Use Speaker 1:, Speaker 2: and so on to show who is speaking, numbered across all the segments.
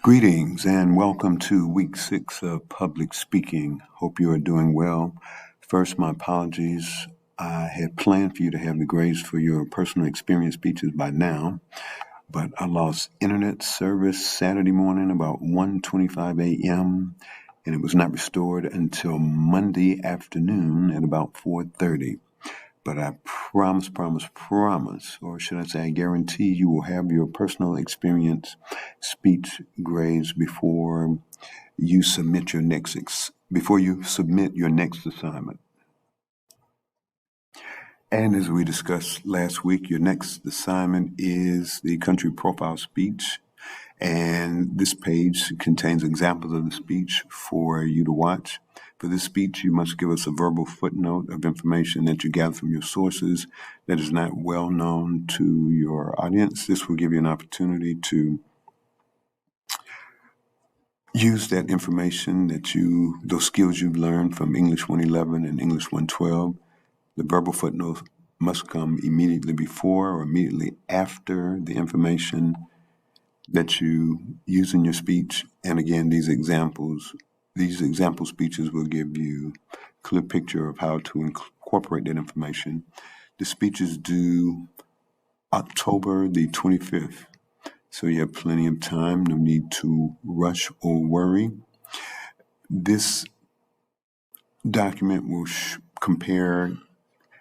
Speaker 1: Greetings and welcome to week 6 of public speaking. Hope you are doing well. First, my apologies. I had planned for you to have the grades for your personal experience speeches by now, but I lost internet service Saturday morning about 1:25 a.m. and it was not restored until Monday afternoon at about 4:30. But I promise, or should I say I guarantee you will have your personal experience speech grades before you submit your next assignment. And as we discussed last week, your next assignment is the country profile speech. And this page contains examples of the speech for you to watch. For this speech, you must give us a verbal footnote of information that you gather from your sources that is not well known to your audience. This will give you an opportunity to use that information those skills you've learned from English 111 and English 112. The verbal footnote must come immediately before or immediately after the information that you use in your speech. And again, these example speeches will give you a clear picture of how to incorporate that information. The speech is due October the 25th, so you have plenty of time, no need to rush or worry. This document will compare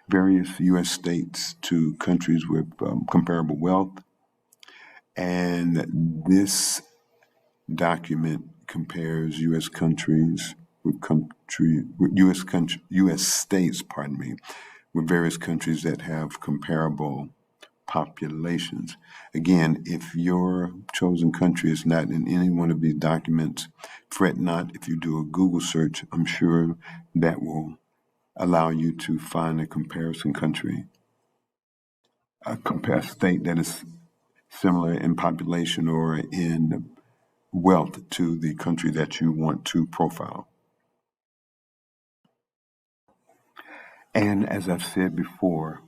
Speaker 1: various U.S. states to countries with comparable wealth, and this document compares U.S. states, with various countries that have comparable populations. Again, if your chosen country is not in any one of these documents, fret not. If you do a Google search, I'm sure that will allow you to find a comparison country, a state that is similar in population or in wealth to the country that you want to profile. And as I've said before,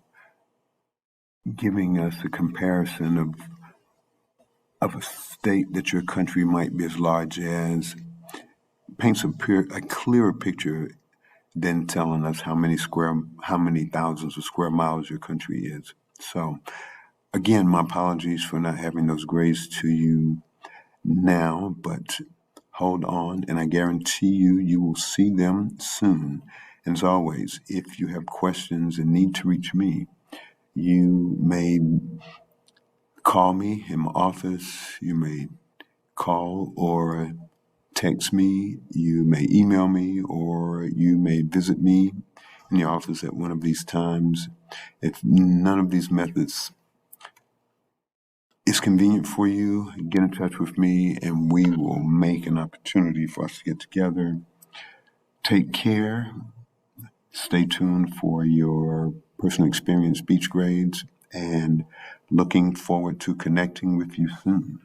Speaker 1: giving us a comparison of a state that your country might be as large as paints a clearer picture than telling us how many thousands of square miles your country is. So again, my apologies for not having those grades to you now, but hold on, and I guarantee you will see them soon. And as always, if you have questions and need to reach me, you may call me in my office, you may call or text me, you may email me, or you may visit me in the office at one of these times. If none of these methods is convenient for you, get in touch with me and we will make an opportunity for us to get together. Take care. Stay tuned for your personal experience speech grades and looking forward to connecting with you soon.